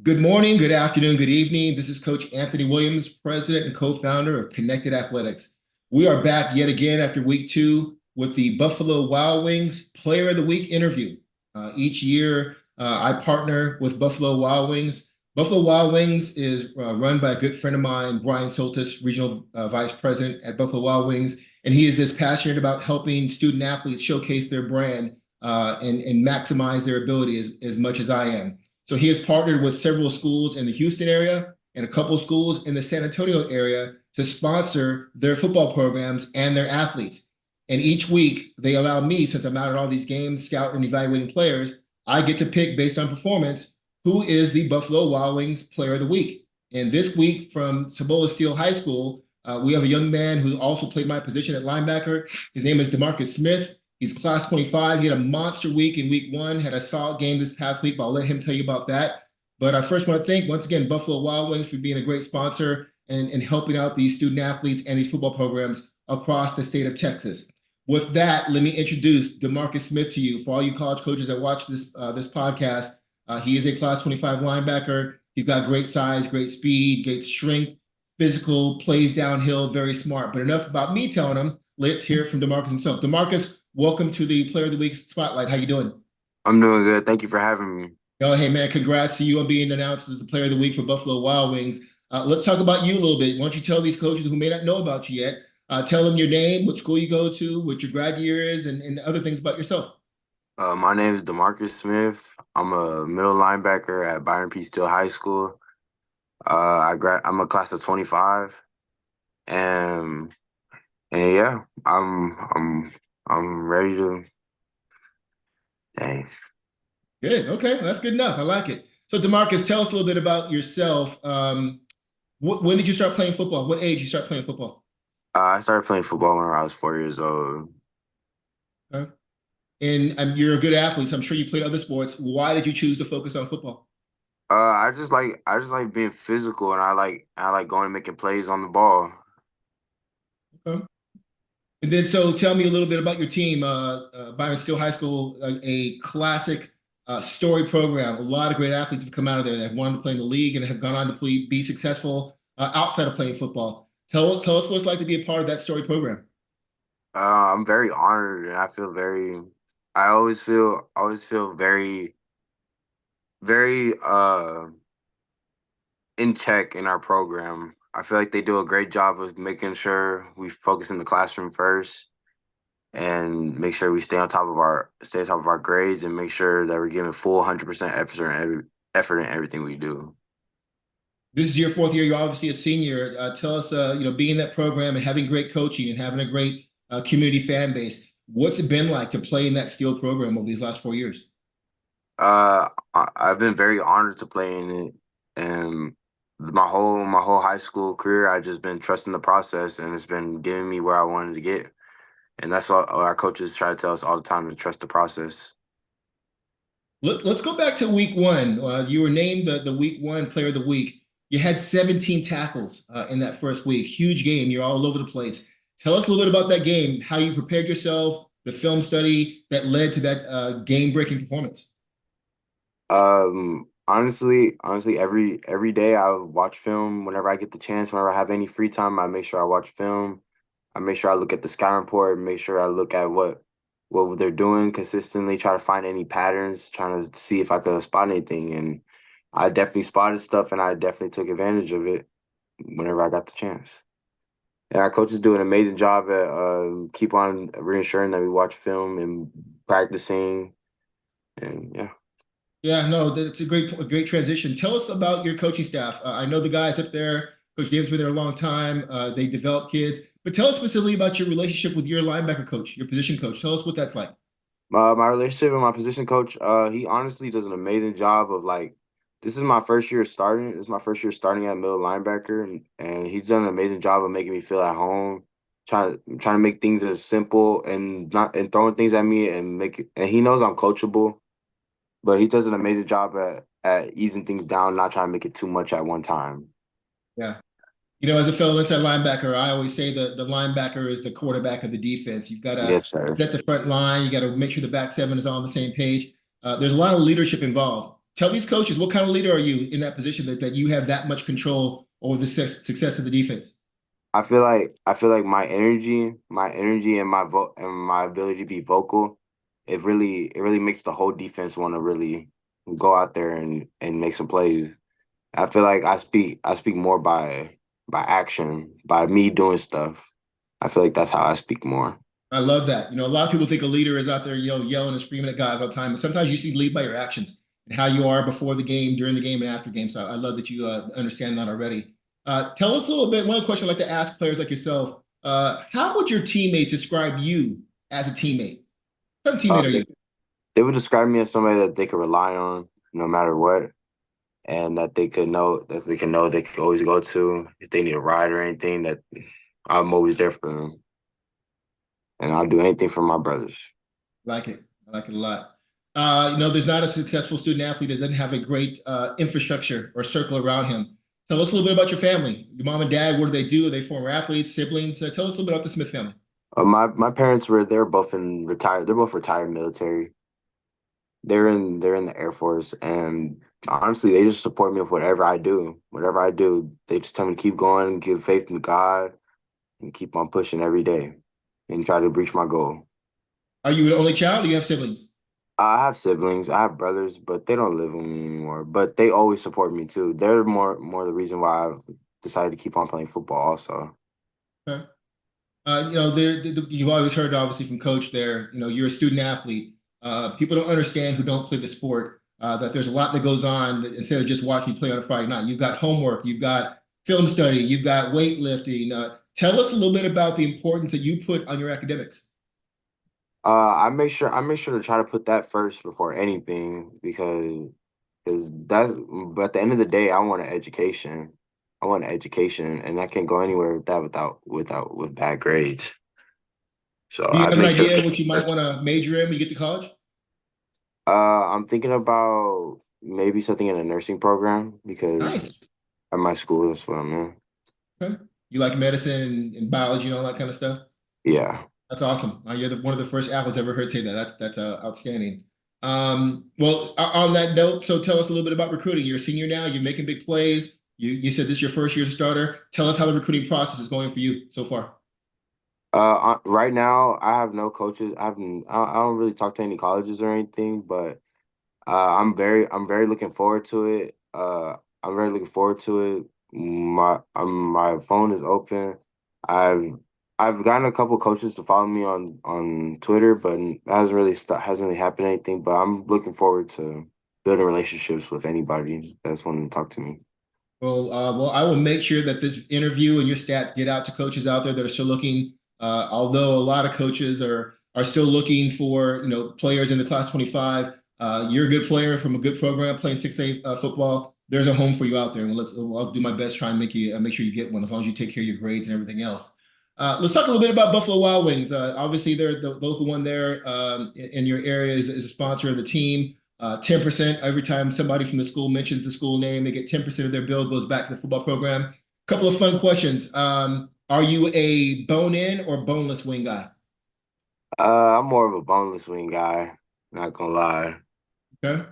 Good morning, good afternoon, good evening. This is Coach Anthony Williams, president and co-founder of Connected Athletics. We are back yet again after week 2 with the Buffalo Wild Wings Player of the Week interview. Each year, I partner with Buffalo Wild Wings. Buffalo Wild Wings is run by a good friend of mine, Brian Soltis, regional vice president at Buffalo Wild Wings, and he is as passionate about helping student athletes showcase their brand and maximize their ability as much as I am. So he has partnered with several schools in the Houston area and a couple of schools in the San Antonio area to sponsor their football programs and their athletes. And each week they allow me, since I'm out at all these games, scouting and evaluating players, I get to pick based on performance who is the Buffalo Wild Wings Player of the Week. And this week from Cibolo Steele High School, we have a young man who also played my position at linebacker. His name is Demarcus Smith. He's class 25. He had a monster week in week 1, had a solid game this past week, but I'll let him tell you about that. But I first want to thank, once again, Buffalo Wild Wings for being a great sponsor and helping out these student athletes and these football programs across the state of Texas. With that, let me introduce Demarcus Smith to you. For all you college coaches that watch this podcast, he is a class 25 linebacker. He's got great size, great speed, great strength, physical, plays downhill, very smart. But enough about me telling him. Let's hear it from Demarcus himself. Demarcus, welcome to the Player of the Week Spotlight. How you doing? I'm doing good. Thank you for having me. Oh, hey, man, congrats to you on being announced as the Player of the Week for Buffalo Wild Wings. Let's talk about you a little bit. Why don't you tell these coaches who may not know about you yet, tell them your name, what school you go to, what your grad year is, and other things about yourself. My name is Demarcus Smith. I'm a middle linebacker at Byron P. Steele High School. I'm a class of 25, and yeah, I'm ready to. Dang. Good. Okay, that's good enough. I like it. So, Demarcus, tell us a little bit about yourself. When did you start playing football? What age you start playing football? I started playing football when I was 4 years old. Okay. And you're a good athlete, so I'm sure you played other sports. Why did you choose to focus on football? I just like being physical, and I like going and making plays on the ball. Okay. And then, so tell me a little bit about your team, Byron Steele High School, a classic story program. A lot of great athletes have come out of there that have wanted to play in the league and have gone on to be successful outside of playing football. Tell us what it's like to be a part of that story program. I'm very honored, and I always feel very in check in our program. I feel like they do a great job of making sure we focus in the classroom first and make sure we stay on top of our grades and make sure that we're giving full 100% effort in everything we do. This is your 4th year. You're obviously a senior. Tell us, being in that program and having great coaching and having a great community fan base. What's it been like to play in that Steel program over these last 4 years? I've been very honored to play in it, and my whole high school career, I just been trusting the process, and it's been getting me where I wanted to get. And that's what our coaches try to tell us all the time, to trust the process. Let's go back to week 1. You were named the week 1 player of the week. You had 17 tackles in that first week. Huge game. You're all over the place. Tell us a little bit about that game, how you prepared yourself, the film study that led to that game-breaking performance. Honestly, every day I watch film whenever I get the chance. Whenever I have any free time, I make sure I watch film. I make sure I look at the sky report. Make sure I look at what they're doing consistently. Try to find any patterns. Trying to see if I could spot anything. And I definitely spotted stuff, and I definitely took advantage of it whenever I got the chance. And our coaches do an amazing job at keep on reassuring that we watch film and practicing. And yeah. Yeah, no, that's a great transition. Tell us about your coaching staff. I know the guys up there. Coach Dave's been there a long time. They develop kids, but tell us specifically about your relationship with your linebacker coach, your position coach. Tell us what that's like. My relationship with my position coach, he honestly does an amazing job of like, this is my first year starting. This is my first year starting at middle linebacker, and he's done an amazing job of making me feel at home, trying to make things as simple and not and throwing things at me and make it. And he knows I'm coachable, but he does an amazing job at easing things down, not trying to make it too much at one time. Yeah. As a fellow inside linebacker, I always say that the linebacker is the quarterback of the defense. You've got to Yes, sir. set the front line. You got to make sure the back seven is all on the same page. There's a lot of leadership involved. Tell these coaches, what kind of leader are you in that position that you have that much control over the success of the defense? I feel like my energy and my ability to be vocal, it really makes the whole defense want to really go out there and make some plays. I feel like I speak more by action, by me doing stuff. I feel like that's how I speak more. I love that. A lot of people think a leader is out there, yelling and screaming at guys all the time. But sometimes you see lead by your actions and how you are before the game, during the game, and after game. So I love that you understand that already. Tell us a little bit. One question I like to ask players like yourself: how would your teammates describe you as a teammate? What kind of Uh, teammate are they, you? they would describe me as somebody that they could rely on no matter what, and that they could always go to if they need a ride or anything. That I'm always there for them, and I'll do anything for my brothers. Like it. I like it a lot. There's not a successful student athlete that doesn't have a great infrastructure or circle around him. Tell us a little bit about your family. Your mom and dad, what do they do? Are they former athletes, siblings? Tell us a little bit about the Smith family. My parents they're both in retired. They're both retired military. They're in the Air Force, and honestly, they just support me with whatever I do. Whatever I do, they just tell me to keep going, give faith in God, and keep on pushing every day, and try to reach my goal. Are you an only child or do you have siblings? I have siblings, I have brothers, but they don't live with me anymore. But they always support me too. They're more the reason why I've decided to keep on playing football. Also, Okay. You've always heard, obviously, from Coach there, you're a student athlete. People don't understand who don't play the sport, that there's a lot that goes on instead of just watching you play on a Friday night. You've got homework, you've got film study, you've got weightlifting. Tell us a little bit about the importance that you put on your academics. I make sure to try to put that first before anything because that's but at the end of the day, I want an education. I want an education, and I can't go anywhere with that with bad grades. So Do you I have an make sure. idea what you might want to major in when you get to college? I'm thinking about maybe something in a nursing program because Nice. at my school that's what I'm in. Okay. You like medicine and biology and all that kind of stuff? Yeah. That's awesome. You're one of the first athletes I've ever heard say that. That's outstanding. Well, on that note, so tell us a little bit about recruiting. You're a senior now. You're making big plays. You said this is your first year as a starter. Tell us how the recruiting process is going for you so far. Right now I have no coaches. I don't really talk to any colleges or anything, but I'm very looking forward to it. I'm very looking forward to it. My phone is open. I've I've gotten a couple coaches to follow me on Twitter, but it hasn't really happened anything. But I'm looking forward to building relationships with anybody that's wanting to talk to me. Well, I will make sure that this interview and your stats get out to coaches out there that are still looking. Although a lot of coaches are still looking for players in the class 25. You're a good player from a good program playing 6A football. There's a home for you out there, and I'll do my best to try and make sure you get one as long as you take care of your grades and everything else. Let's talk a little bit about Buffalo Wild Wings. Obviously, they're the local one there in your area is a sponsor of the team. 10% every time somebody from the school mentions the school name, they get 10% of their bill goes back to the football program. Couple of fun questions. Are you a bone-in or boneless wing guy? I'm more of a boneless wing guy, not gonna lie. Okay.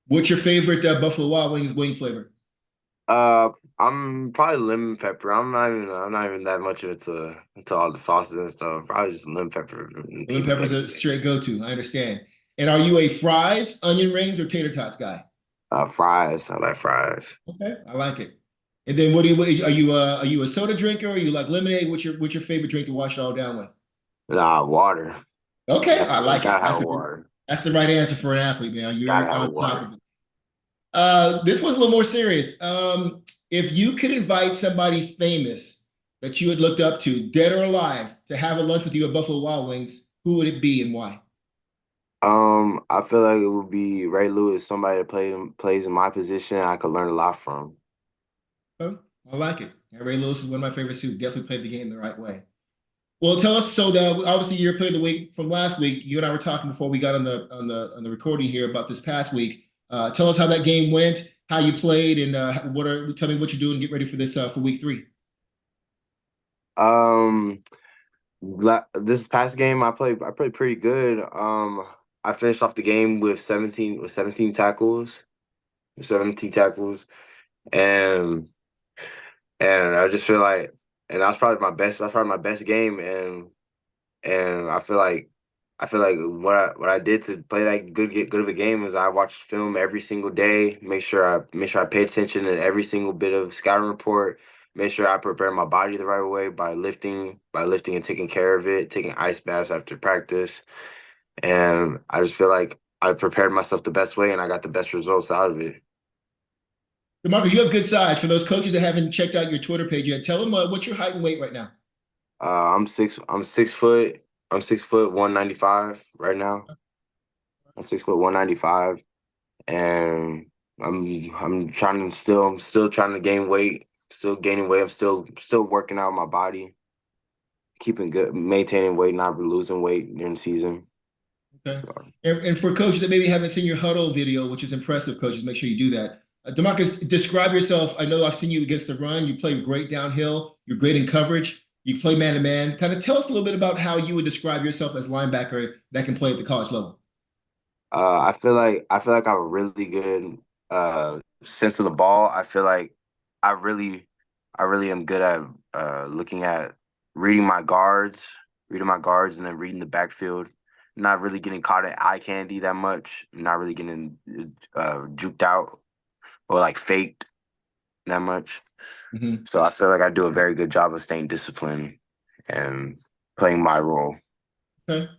What's your favorite Buffalo Wild Wings wing flavor? Uh, I'm probably lemon pepper. I'm not even that much into all the sauces and stuff. Probably just lemon pepper and Lemon keep it pepper's a basic. straight go-to. I understand. And are you a fries, onion rings, or tater tots guy? Fries. I like fries. Okay, I like it. And then are you a soda drinker? Or are you like lemonade? What's your favorite drink to wash it all down with? Nah, water. Okay, I like it. Gotta have water. That's the right answer for an athlete, man. Gotta You're have on top water. of it. This one's a little more serious. If you could invite somebody famous that you had looked up to, dead or alive, to have a lunch with you at Buffalo Wild Wings, who would it be and why? I feel like it would be Ray Lewis, somebody that plays in my position. I could learn a lot from. Oh, I like it. Yeah, Ray Lewis is one of my favorites too. Definitely played the game the right way. Well, tell us. So that obviously your play of the week from last week. You and I were talking before we got on the recording here about this past week. Tell us how that game went, how you played, and tell me what you're doing. Get ready for this for week 3. Um, this past game I played pretty good. I finished off the game with 17 tackles. 17 tackles, and I just feel like, and that was probably my best. That's probably my best game, and I feel like what I did to play that good of a game is I watched film every single day. Make sure I pay attention to every single bit of scouting report. Make sure I prepare my body the right way by lifting and taking care of it, taking ice baths after practice. And I just feel like I prepared myself the best way and I got the best results out of it. DeMarcus, you have good size. For those coaches that haven't checked out your Twitter page yet, tell them what's your height and weight right now. I'm 6 foot. I'm 6 foot 195 right now. I'm 6 foot 195, and I'm still trying to gain weight. Still gaining weight. I'm still working out my body, keeping good, maintaining weight, not losing weight during the season. Okay. And for coaches that maybe haven't seen your huddle video, which is impressive, coaches, make sure you do that. DeMarcus, describe yourself. I know I've seen you against the run. You play great downhill. You're great in coverage. You play man to man. Kind of tell us a little bit about how you would describe yourself as linebacker that can play at the college level. I feel like I have a really good sense of the ball. I feel like I really I really am good at looking at reading my guards, and then reading the backfield. Not really getting caught in eye candy that much. Not really getting juked out or like faked that much. Mhm. So I feel like I do a very good job of staying disciplined and playing my role. Okay.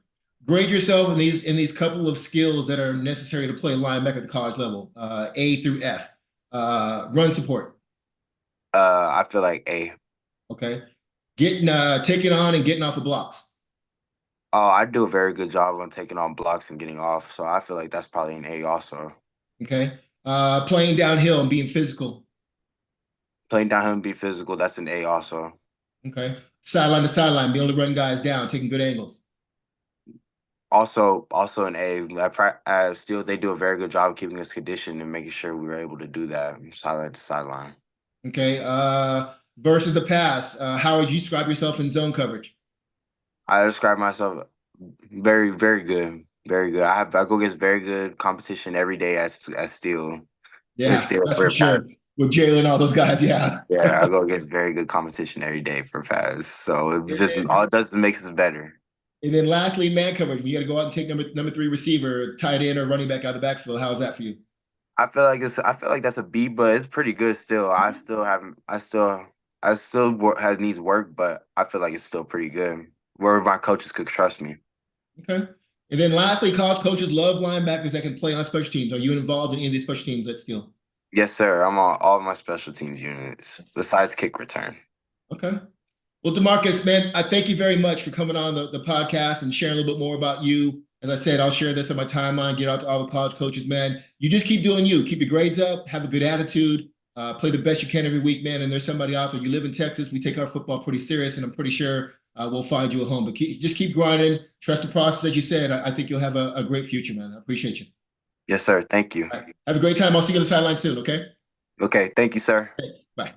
Grade yourself in these couple of skills that are necessary to play linebacker at the college level, A through F. Run support. I feel like A. Okay. Getting taking on and getting off the blocks. Oh, I do a very good job on taking on blocks and getting off. So I feel like that's probably an A also. Okay. Playing downhill and being physical. Playing down him, be physical, that's an A also. Okay. Sideline to sideline, being able to run guys down, taking good angles. Also an A. Still, they do a very good job of keeping us conditioned and making sure we were able to do that sideline to sideline. Okay. Versus the pass. How would you describe yourself in zone coverage? I describe myself very, very good. Very good. I go against very good competition every day as Steele. As Yeah, Steele that's for for sure. pass. With Jalen, all those guys, yeah. Yeah, I go against very good competition every day for pass. So it And just then, all it does is makes us better. and then lastly, man coverage. You got to go out and take number three receiver, tight end, or running back out of the backfield. How's that for you? I feel like that's a B, but it's pretty good still. I still has needs work, but I feel like it's still pretty good. Where my coaches could trust me. Okay. And then lastly, college coaches love linebackers that can play on special teams. Are you involved in any of these special teams at Steele? Yes, sir. I'm on all my special teams units besides kick return. Okay. Well, DeMarcus, man, I thank you very much for coming on the podcast and sharing a little bit more about you. As I said, I'll share this on my timeline, get out to all the college coaches, man. You just keep doing you. Keep your grades up, have a good attitude, play the best you can every week, man. And there's somebody out there. You live in Texas. We take our football pretty serious, and I'm pretty sure we'll find you a home. But just keep grinding. Trust the process, as you said. I think you'll have a great future, man. I appreciate you. Yes, sir. Thank you. All right. Have a great time. I'll see you on the sideline soon, okay? Okay. Thank you, sir. Thanks. Bye.